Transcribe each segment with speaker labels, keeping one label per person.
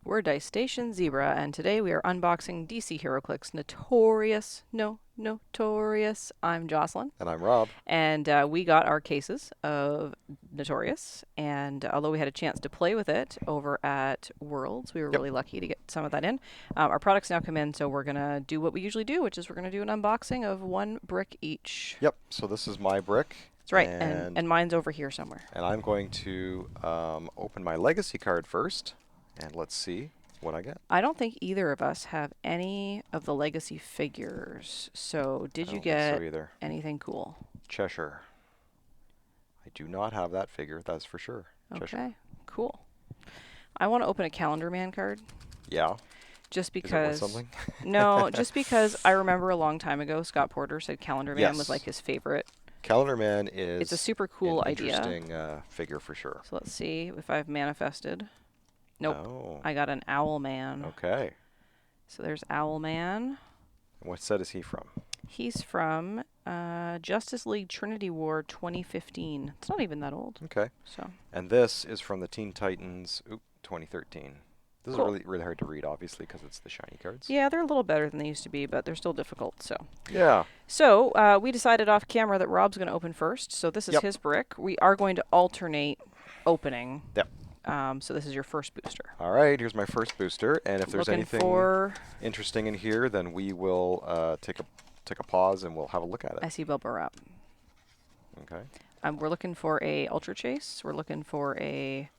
Speaker 1: We're Dicestation Zebra, and today we are unboxing DC HeroClix Notorious. Notorious. I'm Jocelyn.
Speaker 2: And I'm Rob.
Speaker 1: And we got our cases of Notorious, and although we had a chance to play with it over at Worlds, we were
Speaker 2: Yep.
Speaker 1: really lucky to get some of that in. Our products now come in, so we're going to do what we usually do, which is we're going to do an unboxing of one brick each.
Speaker 2: Yep. So this is my brick.
Speaker 1: That's right, and mine's over here somewhere.
Speaker 2: And I'm going to open my legacy card first, and let's see what I get.
Speaker 1: I don't think either of us have any of the legacy figures. So did you get anything cool?
Speaker 2: Cheshire. I do not have that figure, that's for sure.
Speaker 1: Okay,
Speaker 2: Cheshire.
Speaker 1: cool. I want to open a Calendar Man card.
Speaker 2: Yeah.
Speaker 1: Just because.
Speaker 2: Is it worth something?
Speaker 1: No, just because I remember a long time ago Scott Porter said Calendar Man was like his favorite.
Speaker 2: Calendar Man is
Speaker 1: it's a super cool idea.
Speaker 2: Interesting figure for sure.
Speaker 1: So let's see if I've manifested. Nope.
Speaker 2: Oh.
Speaker 1: I got an Owl Man.
Speaker 2: Okay.
Speaker 1: So there's Owl Man.
Speaker 2: What set is he from?
Speaker 1: He's from Justice League Trinity War 2015. It's not even that old.
Speaker 2: Okay.
Speaker 1: So.
Speaker 2: And this is from the Teen Titans 2013. This
Speaker 1: cool.
Speaker 2: is really hard to read, obviously, because it's the shiny cards.
Speaker 1: Yeah, they're a little better than they used to be, but they're still difficult. So.
Speaker 2: Yeah.
Speaker 1: So we decided off camera that Rob's going to open first. So this is his brick. We are going to alternate opening.
Speaker 2: Yep.
Speaker 1: So this is your first booster.
Speaker 2: All right, here's my first booster, and if there's anything interesting in here, then we will take a pause and we'll have a look at it.
Speaker 1: I see bubble wrap.
Speaker 2: Okay.
Speaker 1: We're looking for a Ultra Chase. We're looking for a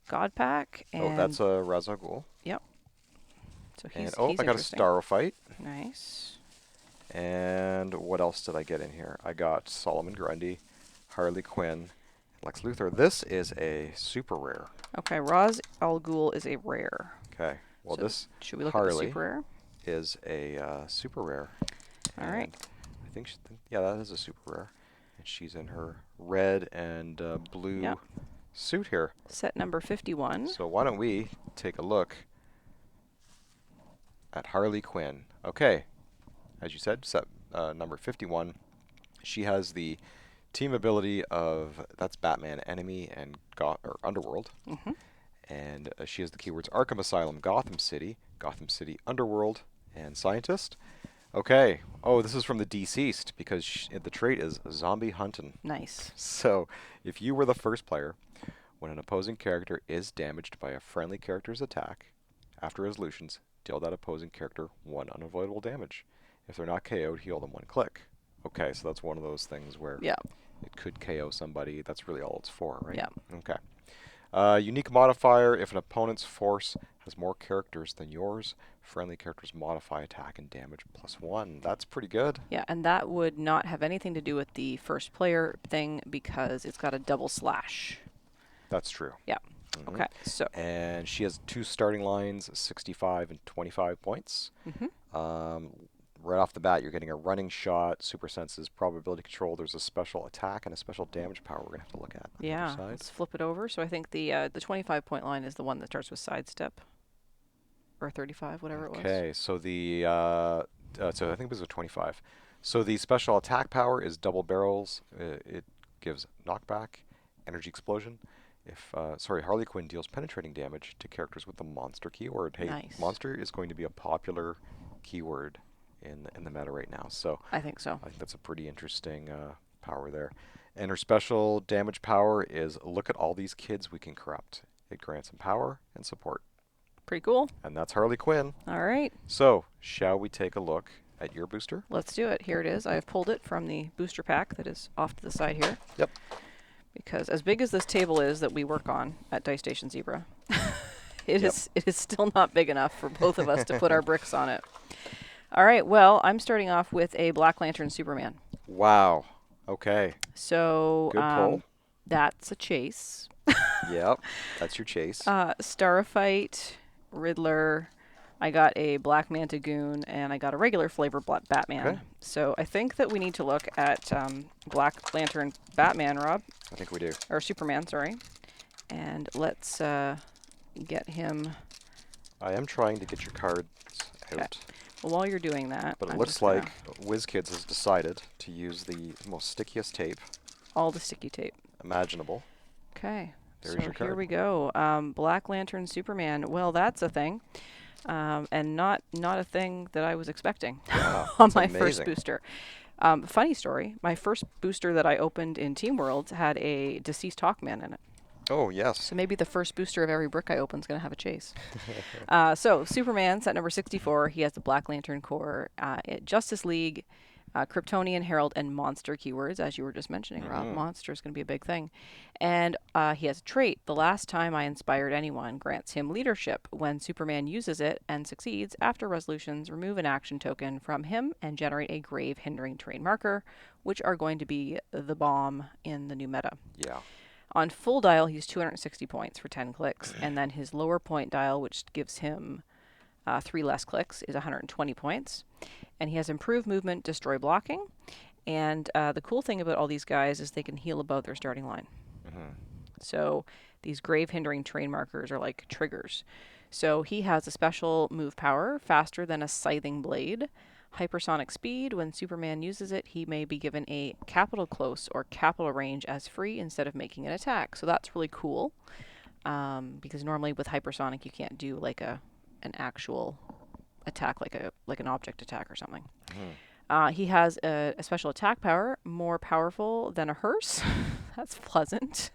Speaker 1: God Pack. And
Speaker 2: that's a Ras al Ghul.
Speaker 1: Yep. So he's
Speaker 2: I got a Starfight.
Speaker 1: Nice.
Speaker 2: And what else did I get in here? I got Solomon Grundy, Harley Quinn, Lex Luthor. This is a super rare.
Speaker 1: Okay, Ras al Ghul is a rare.
Speaker 2: Okay. Well,
Speaker 1: so
Speaker 2: this
Speaker 1: should we look
Speaker 2: Harley
Speaker 1: at the super rare?
Speaker 2: Is a super rare.
Speaker 1: All right.
Speaker 2: I think yeah, that is a super rare. And she's in her red and blue suit here.
Speaker 1: Set number 51.
Speaker 2: So why don't we take a look at Harley Quinn. Okay. As you said, set number 51. She has the team ability of, that's Batman, Enemy, and Underworld.
Speaker 1: Mm-hmm.
Speaker 2: And she has the keywords Arkham Asylum, Gotham City, Underworld, and Scientist. Okay. Oh, this is from the Deceased, because the trait is Zombie Huntin'.
Speaker 1: Nice.
Speaker 2: So, if you were the first player, when an opposing character is damaged by a friendly character's attack, after resolutions, deal that opposing character 1 unavoidable damage. If they're not KO'd, heal them 1 click. Okay, so that's one of those things where it could KO somebody. That's really all it's for, right?
Speaker 1: Yeah.
Speaker 2: Okay. Unique modifier. If an opponent's force has more characters than yours, friendly characters modify attack and damage +1. That's pretty good.
Speaker 1: Yeah, and that would not have anything to do with the first player thing because it's got a double slash.
Speaker 2: That's true.
Speaker 1: Yeah. Mm-hmm. Okay. So.
Speaker 2: And she has 2 starting lines, 65 and 25 points.
Speaker 1: Mm-hmm.
Speaker 2: Right off the bat, you're getting a running shot, super senses, probability control. There's a special attack and a special damage power we're going to have to look at.
Speaker 1: Yeah, let's flip it over. So I think the 25-point line is the one that starts with sidestep. Or 35, whatever it was.
Speaker 2: Okay, so so I think this was 25. So the special attack power is double barrels. It gives knockback, energy explosion. If Harley Quinn deals penetrating damage to characters with the monster keyword. Hey,
Speaker 1: nice.
Speaker 2: Monster is going to be a popular keyword in the meta right now. So
Speaker 1: I think so.
Speaker 2: I think that's a pretty interesting power there. And her special damage power is look at all these kids we can corrupt. It grants them power and support.
Speaker 1: Pretty cool.
Speaker 2: And that's Harley Quinn.
Speaker 1: All right.
Speaker 2: So shall we take a look at your booster?
Speaker 1: Let's do it. Here it is. I have pulled it from the booster pack that is off to the side here.
Speaker 2: Yep.
Speaker 1: Because as big as this table is that we work on at Dicestation Zebra, it is still not big enough for both of us to put our bricks on it. All right, well, I'm starting off with a Black Lantern Superman.
Speaker 2: Wow. Okay.
Speaker 1: So
Speaker 2: good pull.
Speaker 1: That's a chase.
Speaker 2: Yep, that's your chase.
Speaker 1: Starfight, Riddler. I got a Black Manta Goon, and I got a regular flavor Batman.
Speaker 2: Okay.
Speaker 1: So I think that we need to look at Black Lantern Batman, Rob.
Speaker 2: I think we do.
Speaker 1: Or Superman, sorry. And let's get him.
Speaker 2: I am trying to get your cards out.
Speaker 1: Well, while you're doing that,
Speaker 2: but it looks like WizKids has decided to use the most stickiest tape.
Speaker 1: All the sticky tape.
Speaker 2: Imaginable.
Speaker 1: Okay.
Speaker 2: There's
Speaker 1: so
Speaker 2: your
Speaker 1: here
Speaker 2: card.
Speaker 1: we go. Black Lantern Superman. Well, that's a thing. And not a thing that I was expecting
Speaker 2: Yeah,
Speaker 1: on
Speaker 2: that's
Speaker 1: my first
Speaker 2: amazing.
Speaker 1: booster. Funny story. My first booster that I opened in Team World had a deceased Hawkman in it.
Speaker 2: Oh, yes.
Speaker 1: So maybe the first booster of every brick I open is going to have a chase. So Superman, set number 64. He has the Black Lantern Corps, Justice League, Kryptonian, Herald, and Monster keywords, as you were just mentioning, Rob. Monster is going to be a big thing. And he has a trait. The last time I inspired anyone grants him leadership. When Superman uses it and succeeds, after resolutions, remove an action token from him and generate a grave hindering terrain marker, which are going to be the bomb in the new meta.
Speaker 2: Yeah.
Speaker 1: On full dial, he's 260 points for 10 clicks, and then his lower point dial, which gives him 3 less clicks, is 120 points. And he has improved movement, destroy blocking. And the cool thing about all these guys is they can heal above their starting line. So these grave hindering terrain markers are like triggers. So he has a special move power, faster than a scything blade. Hypersonic speed. When Superman uses it, he may be given a capital close or capital range as free instead of making an attack. So that's really cool. Because normally with hypersonic you can't do like an actual attack, like an object attack or something. He has a special attack power, more powerful than a hearse. That's pleasant.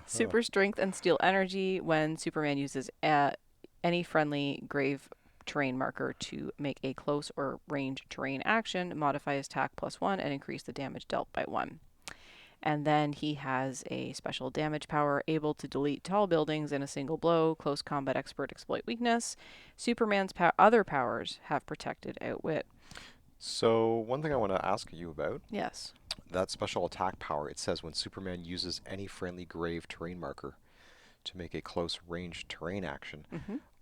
Speaker 1: Super strength and steel energy. When Superman uses any friendly grave terrain marker to make a close or range terrain action, modify his attack +1 and increase the damage dealt by 1. And then he has a special damage power, able to delete tall buildings in a single blow, close combat expert, exploit weakness. Superman's other powers have protected, outwit.
Speaker 2: So, one thing I want to ask you about,
Speaker 1: Yes.
Speaker 2: that special attack power, it says when Superman uses any friendly grave terrain marker to make a close range terrain action.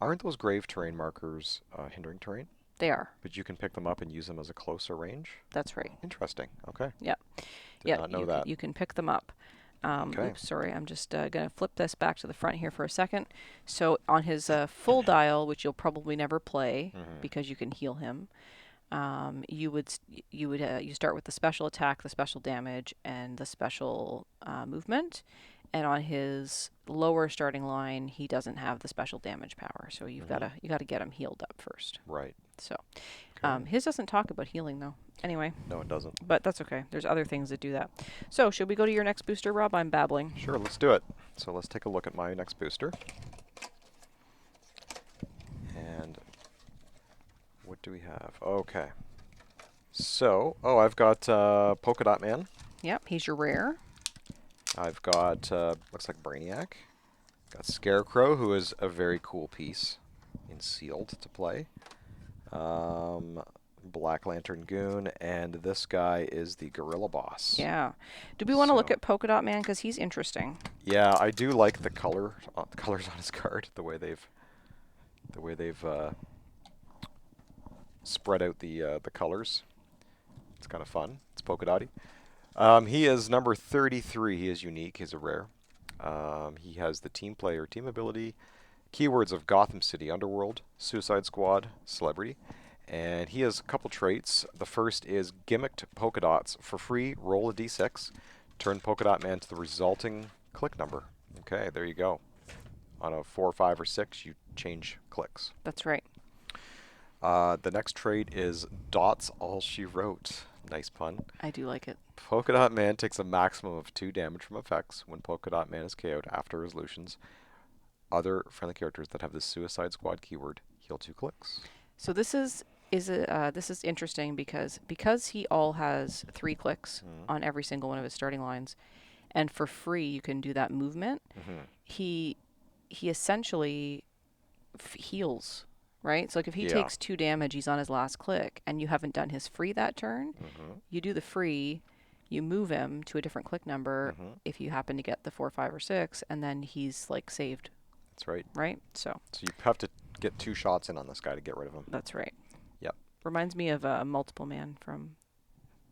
Speaker 2: Aren't those grave terrain markers hindering terrain?
Speaker 1: They are.
Speaker 2: But you can pick them up and use them as a closer range?
Speaker 1: That's right.
Speaker 2: Interesting. Okay.
Speaker 1: Yeah.
Speaker 2: Did not know that.
Speaker 1: You can pick them up.
Speaker 2: Okay.
Speaker 1: Oops, sorry. I'm just going to flip this back to the front here for a second. So on his full dial, which you'll probably never play because you can heal him, you start with the special attack, the special damage, and the special movement. And on his lower starting line, he doesn't have the special damage power. So you gotta get him healed up first.
Speaker 2: Right.
Speaker 1: So
Speaker 2: Okay.
Speaker 1: his doesn't talk about healing though. Anyway.
Speaker 2: No, it doesn't.
Speaker 1: But that's okay. There's other things that do that. So should we go to your next booster, Rob? I'm babbling.
Speaker 2: Sure, let's do it. So let's take a look at my next booster. And what do we have? Okay. So, I've got Polka-Dot Man.
Speaker 1: Yep, he's your rare.
Speaker 2: I've got, looks like Brainiac. Got Scarecrow, who is a very cool piece in Sealed to play. Black Lantern Goon, and this guy is the Gorilla Boss.
Speaker 1: Yeah. Do we want to look at Polka-Dot Man? Because he's interesting.
Speaker 2: Yeah, I do like the colors on his card, the way they've spread out the colors. It's kind of fun. It's polka dotty. He is number 33. He is unique. He's a rare. He has the team player team ability, keywords of Gotham City Underworld, Suicide Squad, Celebrity, and he has a couple traits. The first is gimmicked polka dots. For free, roll a d6, turn Polka-Dot Man to the resulting click number. Okay, there you go. On a 4, 5, or 6, you change clicks.
Speaker 1: That's right.
Speaker 2: The next trait is Dots All She Wrote. Nice pun.
Speaker 1: I do like it.
Speaker 2: Polka-Dot Man takes a maximum of 2 damage from effects when Polka-Dot Man is KO'd after resolutions. Other friendly characters that have the Suicide Squad keyword heal 2 clicks.
Speaker 1: So this is interesting because he all has 3 clicks on every single one of his starting lines, and for free you can do that movement. He essentially heals. Right? So like if he takes 2 damage, he's on his last click, and you haven't done his free that turn, you do the free, you move him to a different click number if you happen to get the 4, 5, or 6, and then he's like saved.
Speaker 2: That's right.
Speaker 1: Right? So
Speaker 2: you have to get 2 shots in on this guy to get rid of him.
Speaker 1: That's right.
Speaker 2: Yep.
Speaker 1: Reminds me of a multiple man from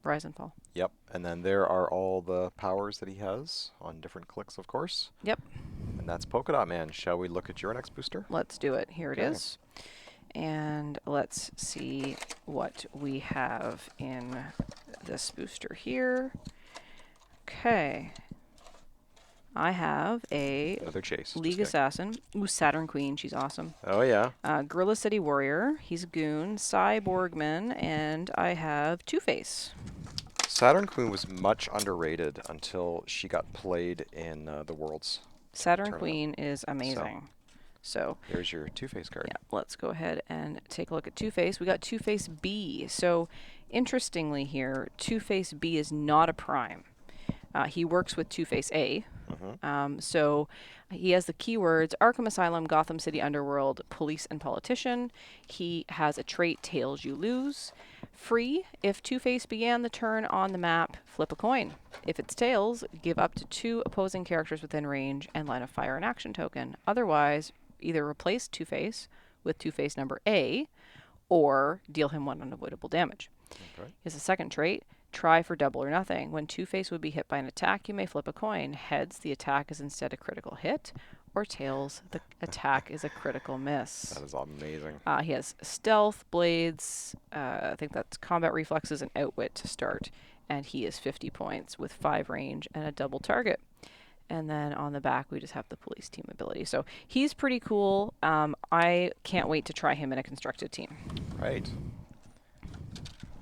Speaker 1: Rise and Fall.
Speaker 2: Yep. And then there are all the powers that he has on different clicks, of course.
Speaker 1: Yep.
Speaker 2: And that's Polka-Dot Man. Shall we look at your next booster?
Speaker 1: Let's do it. Here it is. And let's see what we have in this booster here. Okay. I have a
Speaker 2: Another chase.
Speaker 1: League Assassin. Ooh, Saturn Queen. She's awesome.
Speaker 2: Oh, yeah.
Speaker 1: Gorilla City Warrior. He's a goon. Cyborgman. And I have Two-Face.
Speaker 2: Saturn Queen was much underrated until she got played in the Worlds.
Speaker 1: Saturn
Speaker 2: tournament.
Speaker 1: Queen is amazing. So
Speaker 2: there's your Two-Face card.
Speaker 1: yeah, let's go ahead and take a look at Two-Face. We got Two-Face B. So interestingly here, Two-Face B is not a prime. He works with Two-Face A. So he has the keywords Arkham Asylum, Gotham City Underworld, Police, and Politician. He has a trait Tails You Lose. Free, if Two-Face began the turn on the map, flip a coin. If it's Tails, give up to 2 opposing characters within range and line of fire an action token. Otherwise, either replace Two-Face with Two-Face number A or deal him 1 unavoidable damage.
Speaker 2: Okay.
Speaker 1: He has a second trait. Try for double or nothing. When Two-Face would be hit by an attack, you may flip a coin. Heads, the attack is instead a critical hit, or tails, the attack is a critical miss.
Speaker 2: That is amazing.
Speaker 1: He has stealth, blades, I think that's combat reflexes, and outwit to start. And he is 50 points with 5 range and a double target. And then on the back, we just have the police team ability. So he's pretty cool. I can't wait to try him in a constructed team.
Speaker 2: Right.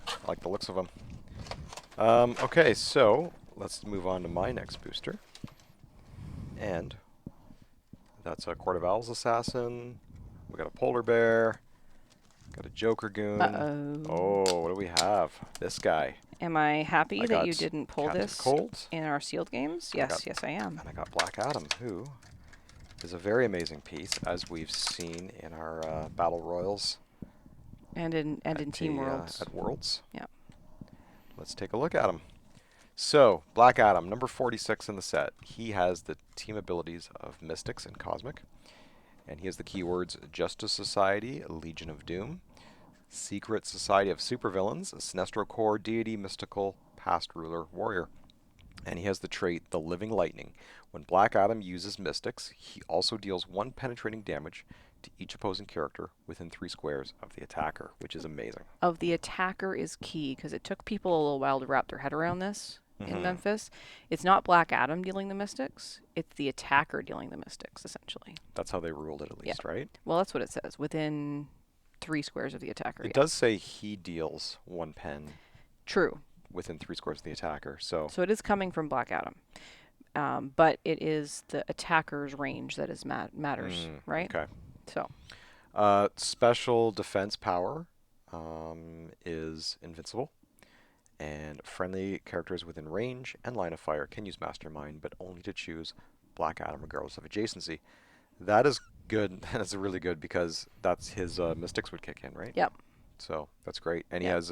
Speaker 2: I like the looks of him. Okay, so let's move on to my next booster. And that's a Court of Owls Assassin. We got a Polar Bear. Got a Joker Goon. Oh, what do we have? This guy.
Speaker 1: Am I happy that you didn't pull
Speaker 2: Captain
Speaker 1: this
Speaker 2: Cold.
Speaker 1: in our sealed games? Yes, yes, I am.
Speaker 2: And I got Black Adam, who is a very amazing piece, as we've seen in our Battle Royals.
Speaker 1: And in Team Worlds.
Speaker 2: At Worlds.
Speaker 1: Yeah.
Speaker 2: Let's take a look at him. So, Black Adam, number 46 in the set. He has the team abilities of Mystics and Cosmic. And he has the keywords Justice Society, Legion of Doom, Secret Society of Supervillains, Sinestro Corps, Deity, Mystical, Past Ruler, Warrior. And he has the trait The Living Lightning. When Black Adam uses Mystics, he also deals 1 penetrating damage to each opposing character within 3 squares of the attacker, which is amazing.
Speaker 1: Of the attacker is key, because it took people a little while to wrap their head around this in Memphis. It's not Black Adam dealing the Mystics, it's the attacker dealing the Mystics, essentially.
Speaker 2: That's how they ruled it, at least, right?
Speaker 1: Well, that's what it says, within 3 squares of the attacker.
Speaker 2: It does say he deals 1 pen.
Speaker 1: True.
Speaker 2: Within 3 squares of the attacker, so
Speaker 1: it is coming from Black Adam. But it is the attacker's range that is matters, right?
Speaker 2: Okay.
Speaker 1: So,
Speaker 2: special defense power is invincible, and friendly characters within range and line of fire can use Mastermind, but only to choose Black Adam regardless of adjacency. That is good. That's really good, because that's his Mystics would kick in, right?
Speaker 1: yep.
Speaker 2: So that's great. And he has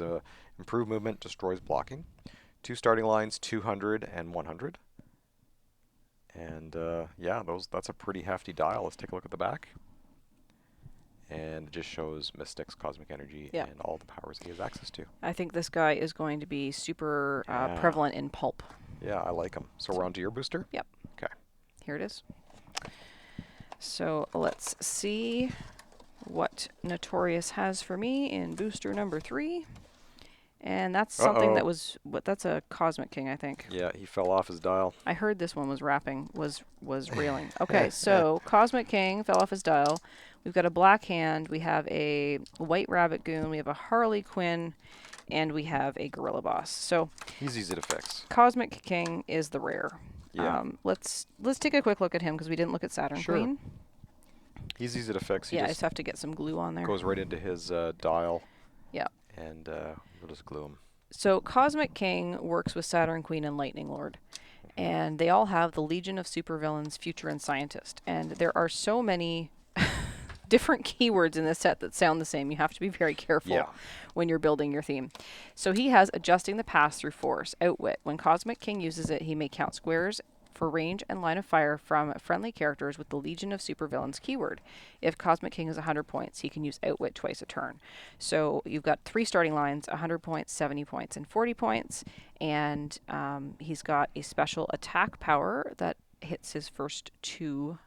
Speaker 2: improved movement, destroys blocking. 2 starting lines, 200 and 100. And yeah, that's a pretty hefty dial. Let's take a look at the back. And it just shows Mystics, Cosmic Energy, and all the powers he has access to.
Speaker 1: I think this guy is going to be super prevalent in pulp.
Speaker 2: Yeah, I like him. So we're on to your booster?
Speaker 1: Yep.
Speaker 2: Okay.
Speaker 1: Here it is. So let's see what Notorious has for me in booster number 3. And that's something that was, that's a Cosmic King, I think.
Speaker 2: Yeah, he fell off his dial.
Speaker 1: I heard this one was rapping, was reeling. Okay, so Cosmic King fell off his dial. We've got a Black Hand, we have a White Rabbit Goon, we have a Harley Quinn, and we have a Gorilla Boss. So
Speaker 2: he's easy to fix.
Speaker 1: Cosmic King is the rare.
Speaker 2: Yeah.
Speaker 1: Let's take a quick look at him, because we didn't look at Saturn Queen.
Speaker 2: He's easy to fix. He
Speaker 1: I just have to get some glue on there.
Speaker 2: Goes right into his dial.
Speaker 1: Yeah.
Speaker 2: And we'll just glue him.
Speaker 1: So Cosmic King works with Saturn Queen and Lightning Lord. And they all have the Legion of Supervillains, Future, and Scientist. And there are so many different keywords in this set that sound the same. You have to be very careful when you're building your theme. So he has Adjusting the Pass-Through Force, Outwit. When Cosmic King uses it, he may count squares for range and line of fire from friendly characters with the Legion of Supervillains keyword. If Cosmic King is 100 points, he can use Outwit twice a turn. So you've got 3 starting lines, 100 points, 70 points, and 40 points. And he's got a special attack power that hits his first 2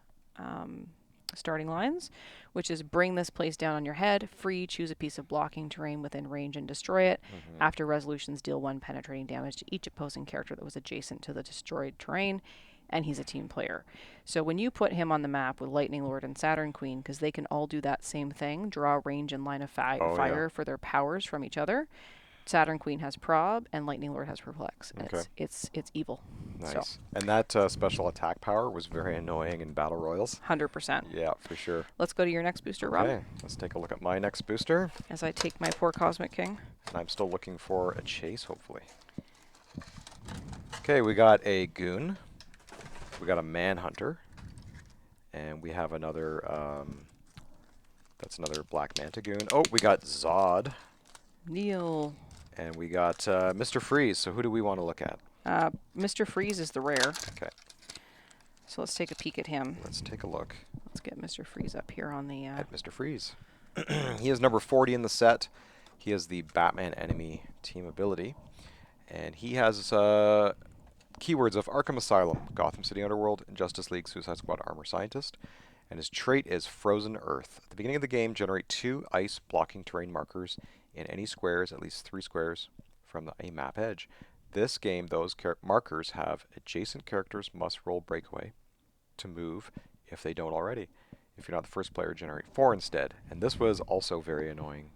Speaker 1: starting lines, which is bring this place down on your head, free, choose a piece of blocking terrain within range and destroy it. After resolutions, deal 1 penetrating damage to each opposing character that was adjacent to the destroyed terrain. and he's a team player. So when you put him on the map with Lightning Lord and Saturn Queen, because they can all do that same thing, draw range and line of fire for their powers from each other. Saturn Queen has prob and Lightning Lord has perplex. And
Speaker 2: Okay.
Speaker 1: it's evil.
Speaker 2: Nice.
Speaker 1: So.
Speaker 2: And that special attack power was very annoying in battle royals.
Speaker 1: 100%.
Speaker 2: Yeah, for sure.
Speaker 1: Let's go to your next booster, Rob.
Speaker 2: Okay, let's take a look at my next booster.
Speaker 1: As I take my poor Cosmic King.
Speaker 2: And I'm still looking for a chase, hopefully. Okay, we got a Goon. We got a Manhunter. And we have another, that's another Black Manta Goon. Oh, we got Zod.
Speaker 1: Neil.
Speaker 2: And we got Mr. Freeze. So who do we want to look at?
Speaker 1: Mr. Freeze is the rare.
Speaker 2: Okay.
Speaker 1: So let's take a peek at him.
Speaker 2: Let's take a look.
Speaker 1: Let's get Mr. Freeze up here on the...
Speaker 2: At Mr. Freeze. He is number 40 in the set. He has the Batman enemy team ability. And he has keywords of Arkham Asylum, Gotham City Underworld, Justice League, Suicide Squad Armor Scientist. And his trait is Frozen Earth. At the beginning of the game, generate 2 ice blocking terrain markers in any squares, at least 3 squares from a map edge. This game, those markers have adjacent characters must roll breakaway to move if they don't already. If you're not the first player, generate 4 instead. And this was also very annoying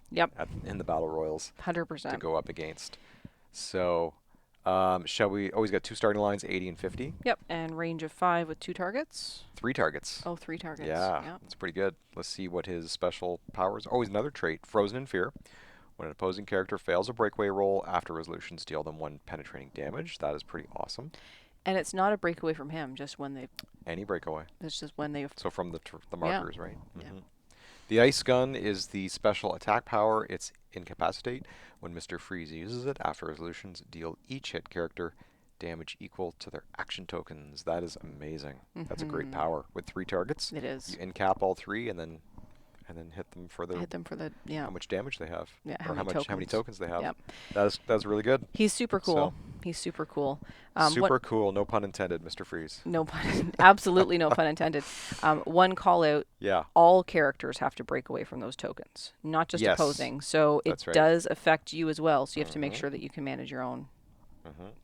Speaker 2: in the battle royals
Speaker 1: 100%.
Speaker 2: to go up against. So, shall we... Oh, he's got 2 starting lines, 80 and 50.
Speaker 1: Yep, and range of 5 with 2 targets.
Speaker 2: 3 targets.
Speaker 1: Oh, 3 targets.
Speaker 2: Yeah,
Speaker 1: Yep.
Speaker 2: that's pretty good. Let's see what his special powers... Oh, he's another trait, Frozen in Fear. When an opposing character fails a breakaway roll after resolutions, deal them 1 penetrating damage. That is pretty awesome.
Speaker 1: And it's not a breakaway from him, just when they...
Speaker 2: Any breakaway.
Speaker 1: It's just when they...
Speaker 2: So from the markers, right?
Speaker 1: Yeah.
Speaker 2: The Ice Gun is the special attack power. It's Incapacitate. When Mr. Freeze uses it, after resolutions, deal each hit character damage equal to their action tokens. That is amazing. That's a great power. With 3 targets,
Speaker 1: It is.
Speaker 2: you incap all 3 and then hit them for the
Speaker 1: yeah.
Speaker 2: how much damage they have.
Speaker 1: Yeah,
Speaker 2: or how many tokens they have.
Speaker 1: Yep.
Speaker 2: That's really good.
Speaker 1: He's super cool.
Speaker 2: So.
Speaker 1: He's super cool.
Speaker 2: Super cool, no pun intended, Mr. Freeze.
Speaker 1: No pun, absolutely no pun intended. One call out.
Speaker 2: Yeah.
Speaker 1: All characters have to break away from those tokens, not just opposing. So it does affect you as well. So you have to make sure that you can manage your own.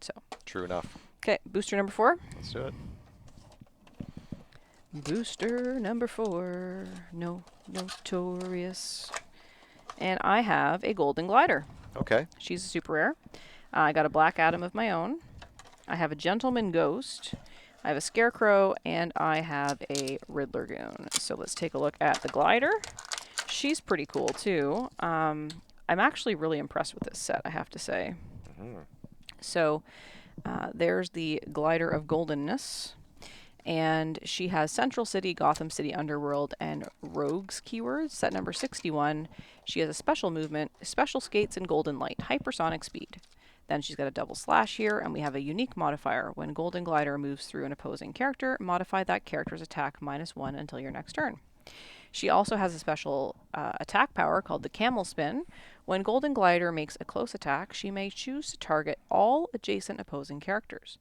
Speaker 1: So.
Speaker 2: True enough.
Speaker 1: Okay, booster number 4.
Speaker 2: Let's do it.
Speaker 1: Booster number 4. Notorious. And I have a Golden Glider.
Speaker 2: Okay.
Speaker 1: She's a super rare. I got a Black Adam of my own. I have a Gentleman Ghost. I have a Scarecrow, and I have a Riddler Goon. So let's take a look at the glider. She's pretty cool, too. I'm actually really impressed with this set, I have to say. So there's the Glider of Goldenness. And she has Central City, Gotham City Underworld, and Rogues keywords. Set number 61. She has a special movement, special skates, and golden light, hypersonic speed. Then she's got a double slash here, and we have a unique modifier. When Golden Glider moves through an opposing character, modify that character's attack -1 until your next turn. She also has a special attack power called the Camel Spin. When Golden Glider makes a close attack, she may choose to target all adjacent opposing characters.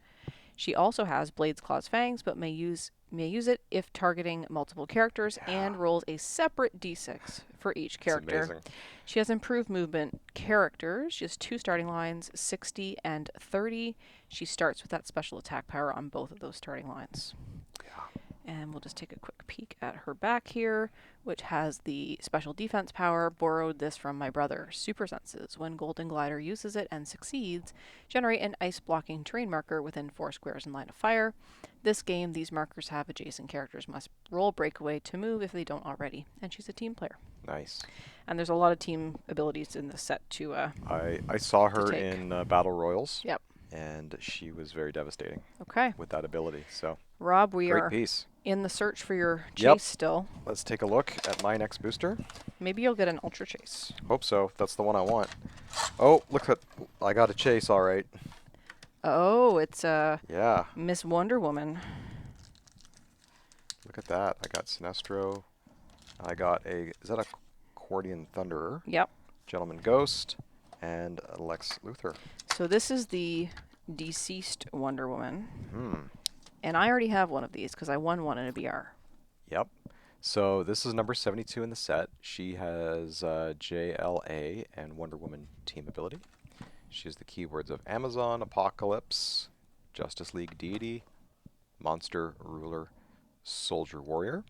Speaker 1: She also has Blades, Claws, Fangs, but may use it if targeting multiple characters and rolls a separate d6 for each character.
Speaker 2: That's amazing.
Speaker 1: She has improved movement characters. She has 2 starting lines, 60 and 30. She starts with that special attack power on both of those starting lines. And we'll just take a quick peek at her back here, which has the special defense power. Borrowed this from my brother. Super Senses. When Golden Glider uses it and succeeds, generate an ice blocking terrain marker within 4 squares in line of fire. This game, these markers have adjacent characters must roll breakaway to move if they don't already. And she's a team player.
Speaker 2: Nice.
Speaker 1: And there's a lot of team abilities in this set to
Speaker 2: I saw her in Battle Royals.
Speaker 1: Yep.
Speaker 2: And she was very devastating.
Speaker 1: Okay.
Speaker 2: With that ability. So
Speaker 1: Rob, we
Speaker 2: great
Speaker 1: are
Speaker 2: piece.
Speaker 1: In the search for your chase still.
Speaker 2: Let's take a look at my next booster.
Speaker 1: Maybe you'll get an Ultra Chase.
Speaker 2: Hope so. That's the one I want. Oh, look at... I got a chase, all right.
Speaker 1: Oh, it's
Speaker 2: yeah.
Speaker 1: Miss Wonder Woman.
Speaker 2: Look at that. I got Sinestro. I got a... Is that a Accordion Thunderer?
Speaker 1: Yep.
Speaker 2: Gentleman Ghost. And Lex Luthor.
Speaker 1: So this is the deceased Wonder Woman. And I already have one of these because I won one in a BR.
Speaker 2: Yep. So this is number 72 in the set. She has JLA and Wonder Woman team ability. She has the keywords of Amazon, Apocalypse, Justice League Deity, monster, ruler, soldier, warrior.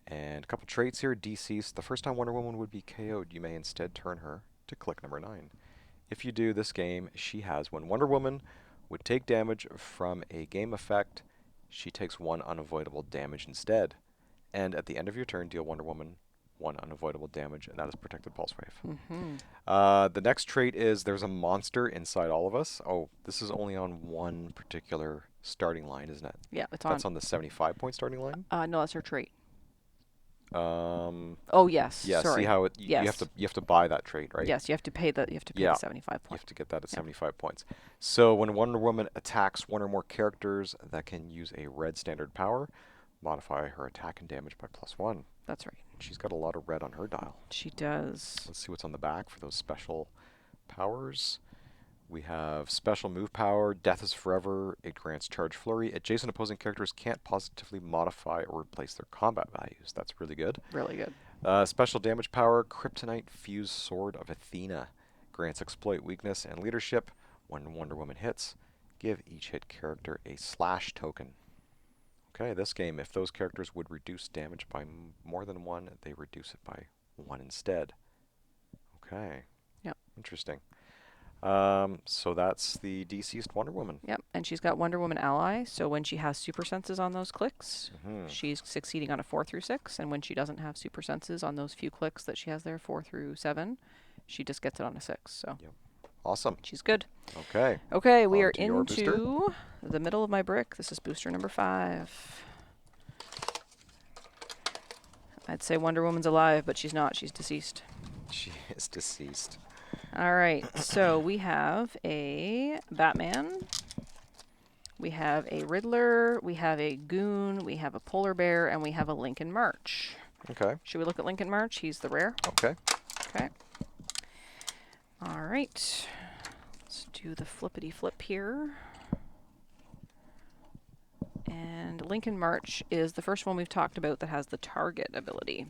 Speaker 2: And a couple traits here. Deceased. The first time Wonder Woman would be KO'd, you may instead turn her to click number 9. If you do this game, she has when Wonder Woman would take damage from a game effect, she takes 1 unavoidable damage instead. And at the end of your turn, deal Wonder Woman 1 unavoidable damage, and that is Protected Pulse Wave. The next trait is there's a monster inside all of us. Oh, this is only on one particular starting line, isn't it?
Speaker 1: Yeah, it's
Speaker 2: That's on the 75-point starting line?
Speaker 1: No, that's her trait.
Speaker 2: Oh
Speaker 1: yes.
Speaker 2: yeah.
Speaker 1: Sorry.
Speaker 2: See how it?
Speaker 1: Yes.
Speaker 2: You have to buy that trait, right?
Speaker 1: Yes, you have to pay the 75
Speaker 2: You
Speaker 1: points.
Speaker 2: have to get that at 75 points. So when Wonder Woman attacks one or more characters that can use a red standard power, modify her attack and damage by +1.
Speaker 1: That's right.
Speaker 2: She's got a lot of red on her dial.
Speaker 1: She does.
Speaker 2: Let's see what's on the back for those special powers. We have special move power, Death is Forever. It grants Charge Flurry. Adjacent opposing characters can't positively modify or replace their combat values. That's really good.
Speaker 1: Really good.
Speaker 2: Special damage power, Kryptonite Fused Sword of Athena. Grants exploit, weakness, and leadership. When Wonder Woman hits, give each hit character a slash token. Okay, this game, if those characters would reduce damage by more than 1, they reduce it by 1 instead. Okay.
Speaker 1: Yep.
Speaker 2: Interesting. So that's the deceased Wonder Woman.
Speaker 1: Yep, and she's got Wonder Woman Ally, so when she has super senses on those clicks, she's succeeding on a 4 through 6, and when she doesn't have super senses on those few clicks that she has there, 4 through 7, she just gets it on a 6. So
Speaker 2: yep. Awesome.
Speaker 1: She's good.
Speaker 2: Okay.
Speaker 1: Okay, we are
Speaker 2: On to your
Speaker 1: into the middle of my brick. This is booster number 5. I'd say Wonder Woman's alive, but she's not. She's deceased.
Speaker 2: She is deceased.
Speaker 1: All right, so we have a Batman, we have a Riddler, we have a Goon, we have a Polar Bear, and we have a Lincoln March.
Speaker 2: Okay.
Speaker 1: Should we look at Lincoln March? He's the rare.
Speaker 2: Okay.
Speaker 1: Okay. All right. Let's do the flippity flip here. And Lincoln March is the first one we've talked about that has the target ability.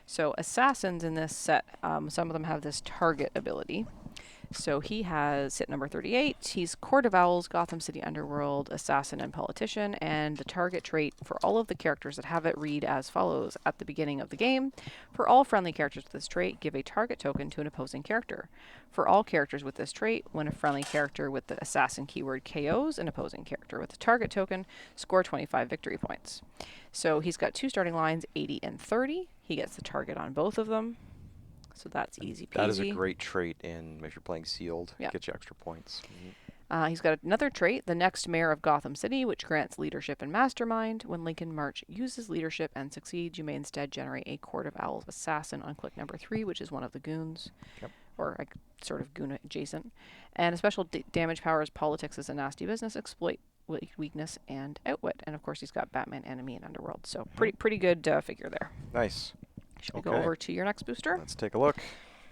Speaker 1: So assassins in this set, some of them have this target ability. So he has hit number 38. He's Court of Owls, Gotham City Underworld, Assassin, and Politician. And the target trait for all of the characters that have it read as follows at the beginning of the game. For all friendly characters with this trait, give a target token to an opposing character. For all characters with this trait, when a friendly character with the Assassin keyword KOs an opposing character with the target token, score 25 victory points. So he's got 2 starting lines, 80 and 30. He gets the target on both of them. So that's easy peasy.
Speaker 2: That is a great trait in if you're playing sealed.
Speaker 1: Yep.
Speaker 2: Get you extra points.
Speaker 1: He's got another trait, the next mayor of Gotham City, which grants leadership and mastermind. When Lincoln March uses leadership and succeeds, you may instead generate a Court of Owls assassin on click number 3, which is one of the goons, or sort of goon adjacent. And a special damage power is politics is a nasty business, exploit, weakness, and outwit. And of course, he's got Batman, enemy, and underworld. So pretty good figure there.
Speaker 2: Nice.
Speaker 1: Should we go over to your next booster?
Speaker 2: Let's take a look.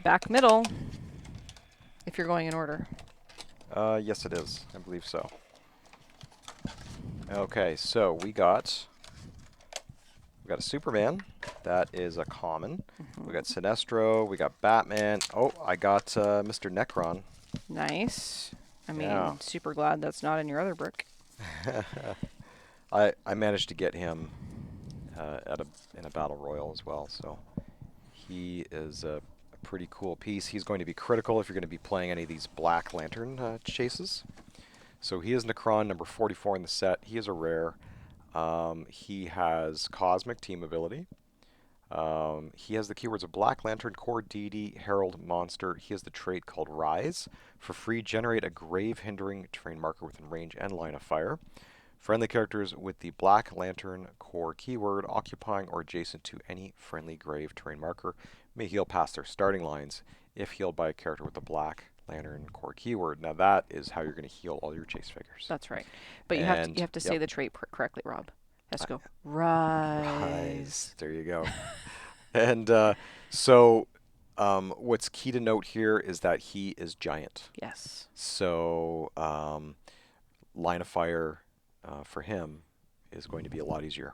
Speaker 1: Back middle, if you're going in order.
Speaker 2: Yes, it is. I believe so. Okay, so we got a Superman. That is a common. We got Sinestro. We got Batman. Oh, I got Mr. Necron.
Speaker 1: Nice. I mean, super glad that's not in your other brick.
Speaker 2: I managed to get him in a battle royal as well, so he is a pretty cool piece. He's going to be critical if you're going to be playing any of these Black Lantern chases. So he is Necron, number 44 in the set. He is a rare. He has Cosmic Team ability. He has the keywords of Black Lantern, Core DD, Herald, Monster. He has the trait called Rise. For free, generate a grave-hindering terrain marker within range and line of fire. Friendly characters with the Black Lantern core keyword occupying or adjacent to any friendly grave terrain marker may heal past their starting lines if healed by a character with the Black Lantern core keyword. Now that is how you're going to heal all your chase figures.
Speaker 1: That's right. But you have to say the trait correctly, Rob. Let's go. Rise.
Speaker 2: There you go. And so what's key to note here is that he is giant.
Speaker 1: Yes.
Speaker 2: So line of fire for him is going to be a lot easier.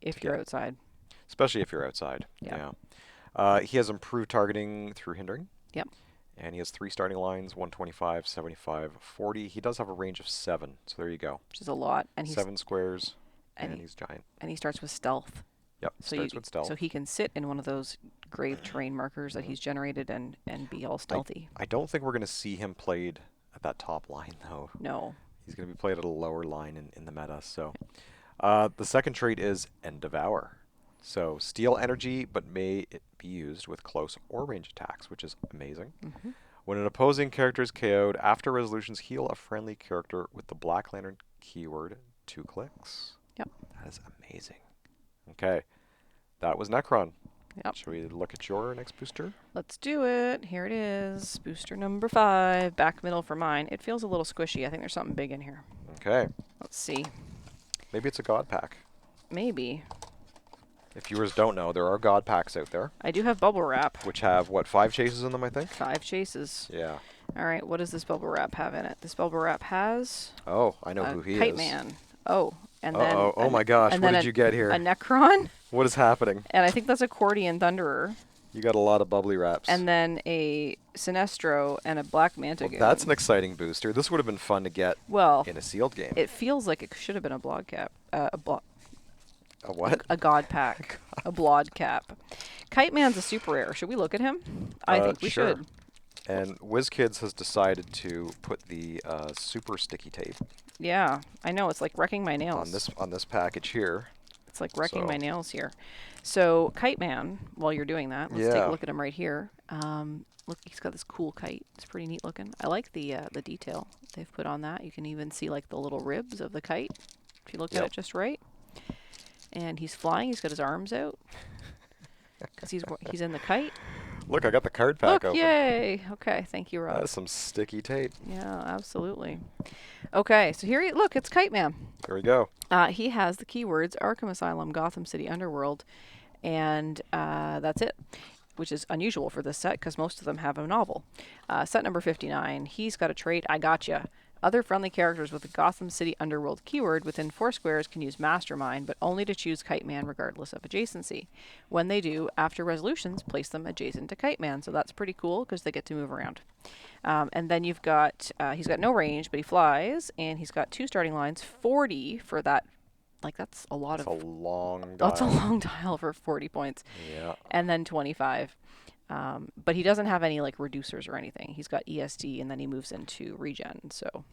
Speaker 1: If you're outside.
Speaker 2: Especially if you're outside. Yeah. He has improved targeting through hindering.
Speaker 1: Yep.
Speaker 2: And he has 3 starting lines, 125, 75, 40. He does have a range of 7, so there you go.
Speaker 1: Which is a lot. And he's
Speaker 2: 7 squares,
Speaker 1: and
Speaker 2: he's giant.
Speaker 1: And he starts with stealth.
Speaker 2: Yep,
Speaker 1: So
Speaker 2: starts with stealth.
Speaker 1: So he can sit in one of those grave terrain markers that he's generated and be all stealthy.
Speaker 2: I don't think we're going to see him played at that top line, though.
Speaker 1: No.
Speaker 2: He's going to be played at a lower line in the meta. So the second trait is Devour. So steal energy, but may it be used with close or range attacks, which is amazing. When an opposing character is KO'd, after resolutions, heal a friendly character with the Black Lantern keyword 2 clicks.
Speaker 1: Yep.
Speaker 2: That is amazing. Okay. That was Necron.
Speaker 1: Yep.
Speaker 2: Shall we look at your next booster?
Speaker 1: Let's do it. Here it is. Booster number 5. Back middle for mine. It feels a little squishy. I think there's something big in here.
Speaker 2: Okay.
Speaker 1: Let's see.
Speaker 2: Maybe it's a God pack.
Speaker 1: Maybe.
Speaker 2: If viewers don't know, there are God packs out there.
Speaker 1: I do have bubble wrap.
Speaker 2: Which have, what, 5 chases in them, I think?
Speaker 1: 5 chases.
Speaker 2: Yeah.
Speaker 1: All right. What does this bubble wrap have in it? This bubble wrap has...
Speaker 2: Oh, I know who he
Speaker 1: Kite
Speaker 2: is.
Speaker 1: Man. Oh. And then
Speaker 2: oh my gosh, what did you get here?
Speaker 1: A Necron.
Speaker 2: What is happening?
Speaker 1: And I think that's Accordion Thunderer.
Speaker 2: You got a lot of bubbly wraps.
Speaker 1: And then a Sinestro and a Black Manta.
Speaker 2: Well, that's an exciting booster. This would have been fun to get in a sealed game.
Speaker 1: It feels like it should have been a blog cap.
Speaker 2: A what?
Speaker 1: A God pack. A Blod cap. Kite Man's a super rare. Should we look at him? I think we should.
Speaker 2: And WizKids has decided to put the super sticky tape.
Speaker 1: Yeah, I know. It's like wrecking my nails.
Speaker 2: On this package here.
Speaker 1: It's like wrecking my nails here. So Kite Man, while you're doing that, let's take a look at him right here. Look, he's got this cool kite. It's pretty neat looking. I like the detail they've put on that. You can even see like the little ribs of the kite if you look at it just right. And he's flying. He's got his arms out because he's in the kite.
Speaker 2: Look, I got the card pack open.
Speaker 1: Yay! Okay, thank you, Rob.
Speaker 2: That's some sticky tape.
Speaker 1: Yeah, absolutely. Okay, so here, look, it's Kite Man.
Speaker 2: Here we go.
Speaker 1: He has the keywords Arkham Asylum, Gotham City Underworld, and that's it, which is unusual for this set because most of them have a novel. Set number 59, he's got a trait, I Gotcha. Other friendly characters with the Gotham City Underworld keyword within 4 squares can use Mastermind, but only to choose Kite Man regardless of adjacency. When they do, after resolutions, place them adjacent to Kite Man. So that's pretty cool because they get to move around. And then you've got, he's got no range, but he flies, and he's got 2 starting lines, 40 for that. Like, that's a lot of...
Speaker 2: That's a long dial.
Speaker 1: That's a long dial for 40 points.
Speaker 2: Yeah.
Speaker 1: And then 25. But he doesn't have any like reducers or anything. He's got ESD and then he moves into regen. So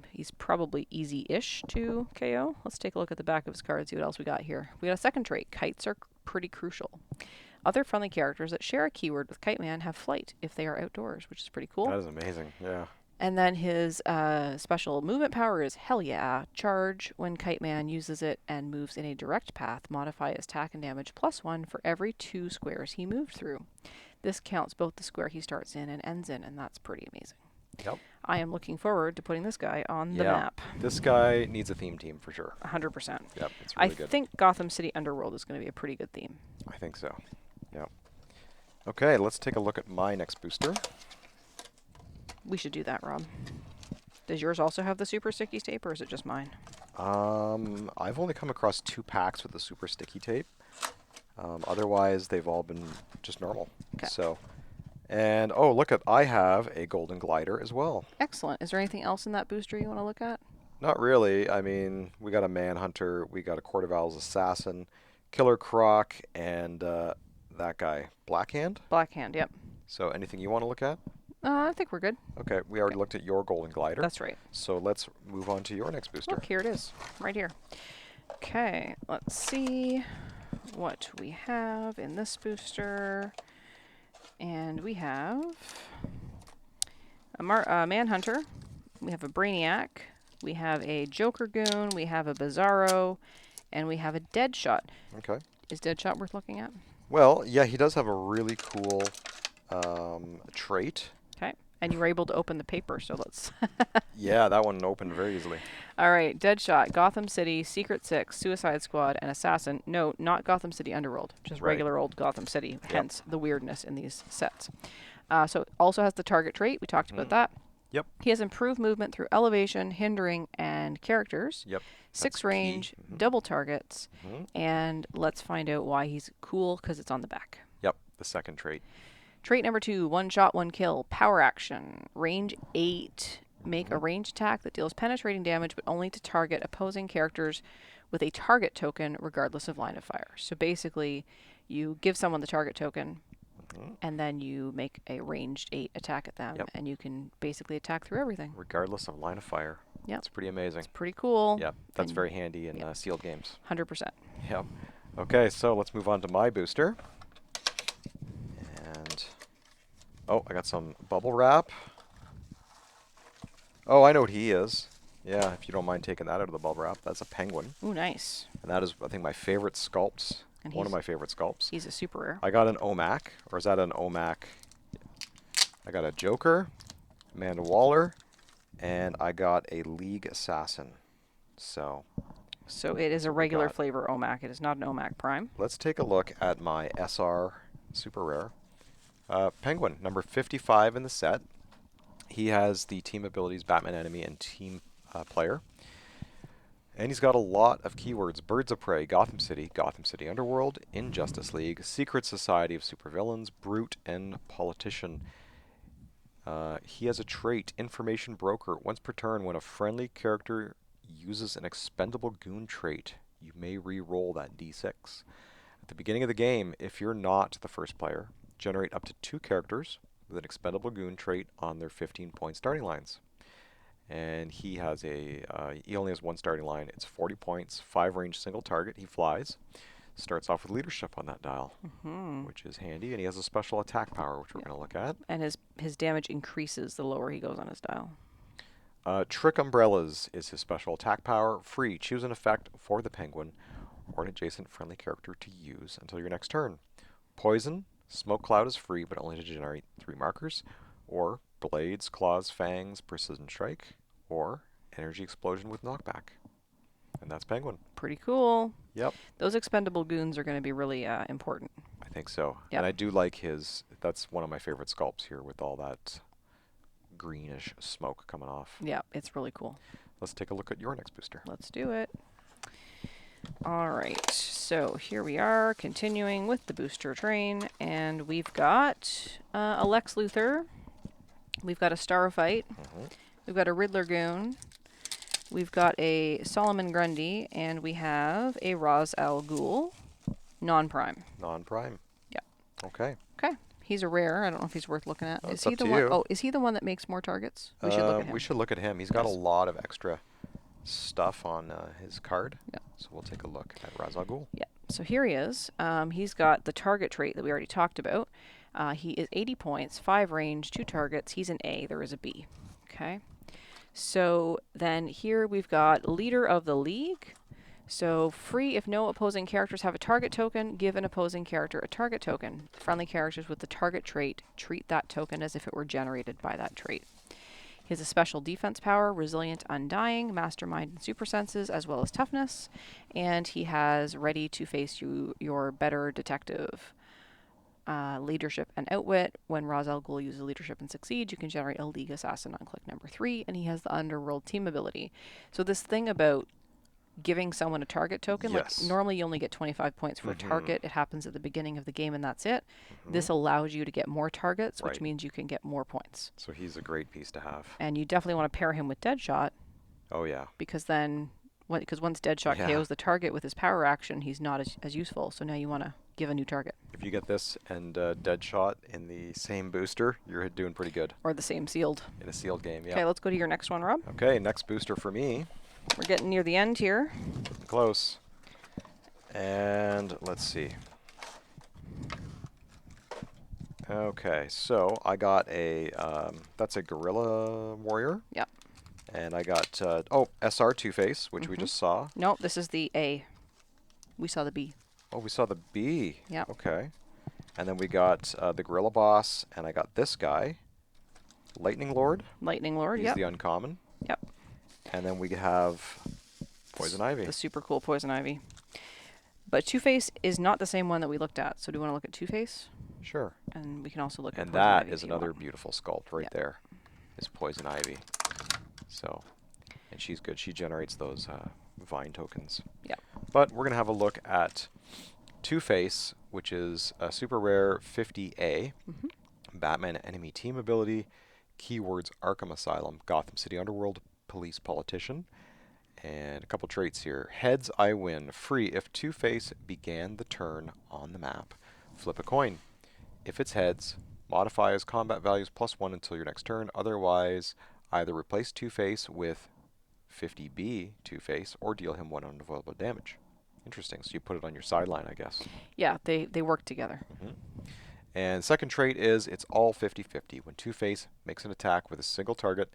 Speaker 1: he's probably easy-ish to KO. Let's take a look at the back of his card, see what else we got here. We got a second trait. Kites are pretty crucial. Other friendly characters that share a keyword with Kite Man have flight if they are outdoors, which is pretty cool.
Speaker 2: That is amazing, yeah.
Speaker 1: And then his special movement power is Hell Yeah. Charge when Kite Man uses it and moves in a direct path. Modify his attack and damage +1 for every 2 squares he moved through. This counts both the square he starts in and ends in, and that's pretty amazing.
Speaker 2: Yep.
Speaker 1: I am looking forward to putting this guy on the map.
Speaker 2: This guy needs a theme team for sure.
Speaker 1: 100%.
Speaker 2: Yep, it's really good.
Speaker 1: I think Gotham City Underworld is going to be a pretty good theme.
Speaker 2: I think so. Yep. Okay, let's take a look at my next booster.
Speaker 1: We should do that, Rob. Does yours also have the super sticky tape, or is it just mine?
Speaker 2: I've only come across 2 packs with the super sticky tape. Otherwise, they've all been just normal.
Speaker 1: Okay.
Speaker 2: So, and oh, look at, I have a golden glider as well.
Speaker 1: Excellent. Is there anything else in that booster you want to look at?
Speaker 2: Not really. I mean, we got a Manhunter, we got a Court of Owls Assassin, Killer Croc, and that guy, Blackhand?
Speaker 1: Blackhand, yep.
Speaker 2: So, anything you want to look at?
Speaker 1: I think we're good.
Speaker 2: Okay, we already looked at your golden glider.
Speaker 1: That's right.
Speaker 2: So let's move on to your next booster.
Speaker 1: Look, here it is, right here. Okay, let's see what we have in this booster. And we have a Manhunter, we have a Brainiac, we have a Joker Goon, we have a Bizarro, and we have a Deadshot.
Speaker 2: Okay.
Speaker 1: Is Deadshot worth looking at?
Speaker 2: Well, yeah, he does have a really cool trait.
Speaker 1: Okay, and you were able to open the paper, so let's...
Speaker 2: Yeah, that one opened very easily.
Speaker 1: All right, Deadshot, Gotham City, Secret Six, Suicide Squad, and Assassin. No, not Gotham City Underworld, just regular old Gotham City, hence the weirdness in these sets. So also has the target trait. We talked about that.
Speaker 2: Yep.
Speaker 1: He has improved movement through elevation, hindering, and characters.
Speaker 2: Yep.
Speaker 1: 6 range, double targets, and let's find out why he's cool, because it's on the back.
Speaker 2: Yep, the second trait.
Speaker 1: Trait number 2, one shot, one kill. Power action. Range 8. Make a ranged attack that deals penetrating damage, but only to target opposing characters with a target token, regardless of line of fire. So basically, you give someone the target token, and then you make a ranged 8 attack at them, and you can basically attack through everything.
Speaker 2: Regardless of line of fire.
Speaker 1: Yep.
Speaker 2: It's pretty amazing.
Speaker 1: It's pretty cool.
Speaker 2: Yep, that's very handy in sealed games.
Speaker 1: 100%.
Speaker 2: Yep. Okay, so let's move on to my booster. And, oh, I got some bubble wrap. Oh, I know what he is. Yeah, if you don't mind taking that out of the bubble wrap. That's a penguin.
Speaker 1: Ooh, nice.
Speaker 2: And that is, I think, my favorite sculpts.
Speaker 1: And
Speaker 2: one of my favorite sculpts.
Speaker 1: He's a super rare.
Speaker 2: I got an OMAC, or is that an OMAC? I got a Joker, Amanda Waller, and I got a League Assassin. So
Speaker 1: it is a regular flavor OMAC. It is not an OMAC Prime.
Speaker 2: Let's take a look at my SR super rare. Penguin, number 55 in the set. He has the team abilities Batman Enemy and Team Player. And he's got a lot of keywords: Birds of Prey, Gotham City Underworld, Injustice League, Secret Society of Supervillains, Brute, and Politician. He has a trait, Information Broker. Once per turn, when a friendly character uses an expendable goon trait, you may re-roll that d6. At the beginning of the game, if you're not the first player, generate up to 2 characters with an expendable goon trait on their 15-point starting lines. And he has he only has 1 starting line. It's 40 points, 5 range, single target. He flies. Starts off with leadership on that dial, which is handy. And he has a special attack power, which we're going to look at.
Speaker 1: And his damage increases the lower he goes on his dial.
Speaker 2: Trick Umbrellas is his special attack power. Free. Choose an effect for the penguin or an adjacent friendly character to use until your next turn. Poison. Smoke Cloud is free, but only to generate 3 markers. Or Blades, Claws, Fangs, Precision Strike. Or Energy Explosion with knockback. And that's Penguin.
Speaker 1: Pretty cool.
Speaker 2: Yep.
Speaker 1: Those expendable goons are going to be really important.
Speaker 2: I think so.
Speaker 1: Yep.
Speaker 2: And I do like that's one of my favorite sculpts here with all that greenish smoke coming off.
Speaker 1: Yeah, it's really cool.
Speaker 2: Let's take a look at your next booster.
Speaker 1: Let's do it. All right, so here we are, continuing with the booster train, and we've got a Lex Luthor, we've got a Starfight, we've got a Riddler Goon, we've got a Solomon Grundy, and we have a Ras al Ghul, non-prime.
Speaker 2: Non-prime.
Speaker 1: Yeah.
Speaker 2: Okay.
Speaker 1: Okay. He's a rare. I don't know if he's worth looking at.
Speaker 2: Oh,
Speaker 1: is he the one? Oh, is he the one that makes more targets? We should look at him.
Speaker 2: We should look at him. He's got a lot of extra stuff on his card.
Speaker 1: Yeah.
Speaker 2: So we'll take a look at Ras al Ghul.
Speaker 1: Yeah. So here he is. He's got the target trait that we already talked about. He is 80 points, 5 range, 2 targets. He's an A. There is a B. Okay. So then here we've got Leader of the League. So free if no opposing characters have a target token, give an opposing character a target token. Friendly characters with the target trait treat that token as if it were generated by that trait. He has a special defense power, Resilient Undying, Mastermind, and Super Senses, as well as Toughness. And he has Ready to Face You, your better detective. Leadership and Outwit. When Ras al Ghul uses leadership and succeeds, you can generate a League Assassin on click number 3. And he has the Underworld team ability. So this thing about giving someone a target token, like normally you only get 25 points for a target. It happens at the beginning of the game and that's it. This allows you to get more targets, which means you can get more points.
Speaker 2: So he's a great piece to have.
Speaker 1: And you definitely want to pair him with Deadshot.
Speaker 2: Oh yeah.
Speaker 1: Because then, once Deadshot KOs the target with his power action, he's not as useful. So now you want to give a new target.
Speaker 2: If you get this and Deadshot in the same booster, you're doing pretty good.
Speaker 1: Or the same sealed.
Speaker 2: In a sealed game, yeah.
Speaker 1: Okay, let's go to your next one, Rob.
Speaker 2: Okay, next booster for me.
Speaker 1: We're getting near the end here.
Speaker 2: Close. And let's see. Okay, so I got that's a Gorilla Warrior.
Speaker 1: Yep.
Speaker 2: And I got, SR Two-Face, which we just saw.
Speaker 1: Nope, this is the A. We saw the B.
Speaker 2: Oh, we saw the B.
Speaker 1: Yeah.
Speaker 2: Okay. And then we got the Gorilla Boss, and I got this guy, Lightning Lord.
Speaker 1: Lightning Lord,
Speaker 2: He's the uncommon.
Speaker 1: Yep.
Speaker 2: And then we have Poison Ivy.
Speaker 1: The super cool Poison Ivy. But Two-Face is not the same one that we looked at. So do you want to look at Two-Face?
Speaker 2: Sure.
Speaker 1: And we can also look at
Speaker 2: Poison
Speaker 1: Ivy.
Speaker 2: And that is another beautiful sculpt right there, is Poison Ivy. So, and she's good. She generates those Vine tokens.
Speaker 1: Yeah.
Speaker 2: But we're going to have a look at Two-Face, which is a super rare 50A. Batman enemy team ability. Keywords Arkham Asylum, Gotham City Underworld, Police Politician. And a couple traits here. Heads, I win. Free if Two-Face began the turn on the map. Flip a coin. If it's heads, modify his combat values +1 until your next turn. Otherwise, either replace Two-Face with 50B Two-Face or deal him 1 unavoidable damage. Interesting. So you put it on your sideline, I guess.
Speaker 1: Yeah, they work together.
Speaker 2: And second trait is it's all 50-50. When Two-Face makes an attack with a single target,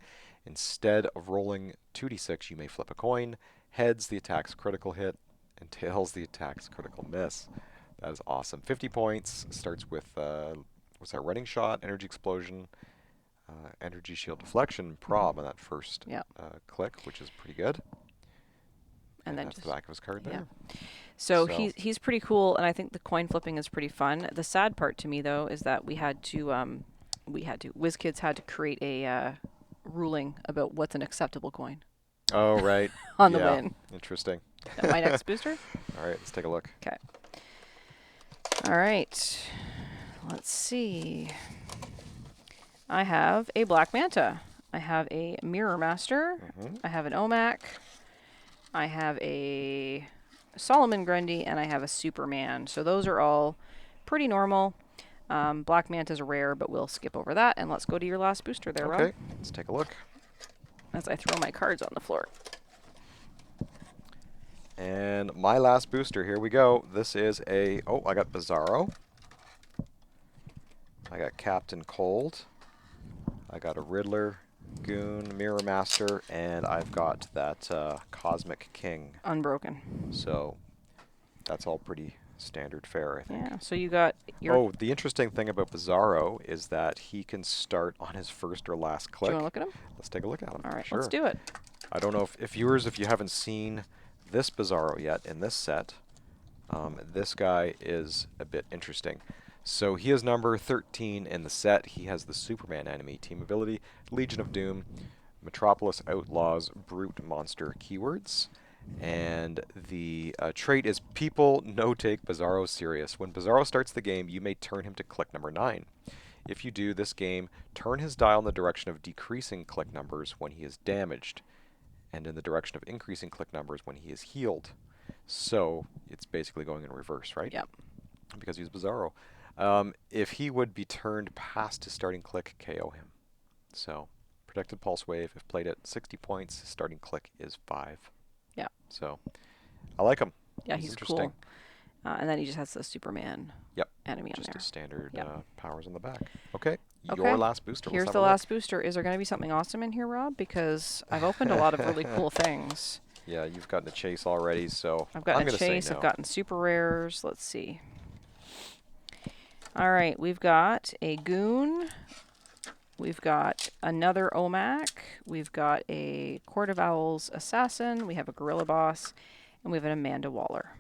Speaker 2: instead of rolling 2d6, you may flip a coin. Heads, the attack's critical hit, and tails, the attack's critical miss. That is awesome. 50 points. Starts with, what's that, running shot, energy explosion, energy shield deflection, prob on that first click, which is pretty good. And then that's the back of his card there.
Speaker 1: So he's pretty cool, and I think the coin flipping is pretty fun. The sad part to me, though, is that WizKids had to create a ruling about what's an acceptable coin.
Speaker 2: Oh, right.
Speaker 1: On the win.
Speaker 2: Interesting.
Speaker 1: My next booster?
Speaker 2: All right, let's take a look.
Speaker 1: Okay. All right. Let's see. I have a Black Manta. I have a Mirror Master. I have an OMAC. I have a Solomon Grundy, and I have a Superman. So those are all pretty normal. Black Manta's rare, but we'll skip over that. And let's go to your last booster there, Rob.
Speaker 2: Okay, let's take a look.
Speaker 1: As I throw my cards on the floor.
Speaker 2: And my last booster, here we go. This is I got Bizarro. I got Captain Cold. I got a Riddler, Goon, Mirror Master, and I've got that Cosmic King.
Speaker 1: Unbroken.
Speaker 2: So that's all pretty standard fare, I think.
Speaker 1: Yeah, so you got your...
Speaker 2: the interesting thing about Bizarro is that he can start on his first or last click.
Speaker 1: Do you want to look at him?
Speaker 2: Let's take a look at him.
Speaker 1: All right,
Speaker 2: sure.
Speaker 1: Let's do it.
Speaker 2: I don't know if viewers, if you haven't seen this Bizarro yet in this set, this guy is a bit interesting. So he is number 13 in the set. He has the Superman enemy team ability, Legion of Doom, Metropolis Outlaws, Brute Monster keywords. And the trait is people no take Bizarro serious. When Bizarro starts the game, you may turn him to click number 9. If you do this game, turn his dial in the direction of decreasing click numbers when he is damaged, and in the direction of increasing click numbers when he is healed. So it's basically going in reverse, right?
Speaker 1: Yep.
Speaker 2: Because he's Bizarro. If he would be turned past his starting click, KO him. So protected pulse wave, if played at 60 points, his starting click is 5.
Speaker 1: Yeah.
Speaker 2: So I like him.
Speaker 1: Yeah, he's cool. And then he just has the Superman enemy on there.
Speaker 2: Just a standard powers on the back. Okay.
Speaker 1: Okay.
Speaker 2: Your last booster.
Speaker 1: Here's the last booster. Is there going to be something awesome in here, Rob? Because I've opened a lot of really cool things.
Speaker 2: Yeah, you've gotten a chase already, so
Speaker 1: I've gotten
Speaker 2: I'm
Speaker 1: a chase. I've gotten super rares. Let's see. All right, we've got a Goon. We've got another OMAC. We've got a Court of Owls Assassin. We have a Gorilla Boss. And we have an Amanda Waller.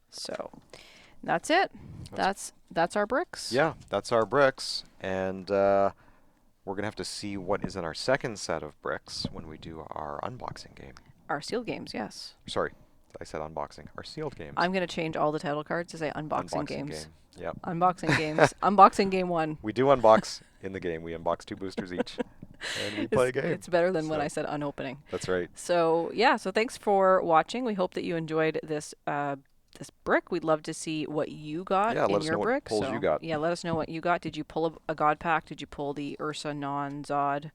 Speaker 1: So that's it. That's our bricks.
Speaker 2: Yeah, that's our bricks. And we're going to have to see what is in our second set of bricks when we do our unboxing game.
Speaker 1: Our sealed games, yes.
Speaker 2: Sorry, I said unboxing. Our sealed games.
Speaker 1: I'm going to change all the title cards to say unboxing games.
Speaker 2: Game. Yep.
Speaker 1: Unboxing games. Unboxing game 1.
Speaker 2: We do unbox in the game. We unbox 2 boosters each. And we play a game.
Speaker 1: It's better than when I said unopening.
Speaker 2: That's right.
Speaker 1: So, yeah. So thanks for watching. We hope that you enjoyed this this brick. We'd love to see what you got in your brick.
Speaker 2: What pulls you got.
Speaker 1: Yeah, let us know what you got. Did you pull a God Pack? Did you pull the Ursa non-Zod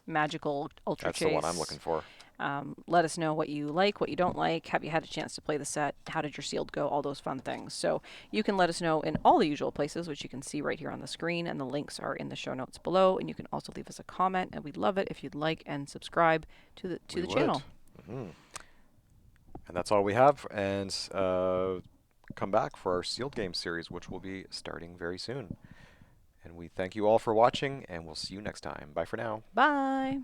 Speaker 1: magical Ultra Chase?
Speaker 2: That's the one I'm looking for.
Speaker 1: Let us know what you like, what you don't like. Have you had a chance to play the set? How did your sealed go? All those fun things. So you can let us know in all the usual places, which you can see right here on the screen, and the links are in the show notes below. And you can also leave us a comment, and we'd love it if you'd like and subscribe to the channel.
Speaker 2: And that's all we have. And come back for our sealed game series, which will be starting very soon. And we thank you all for watching, and we'll see you next time. Bye for now.
Speaker 1: Bye.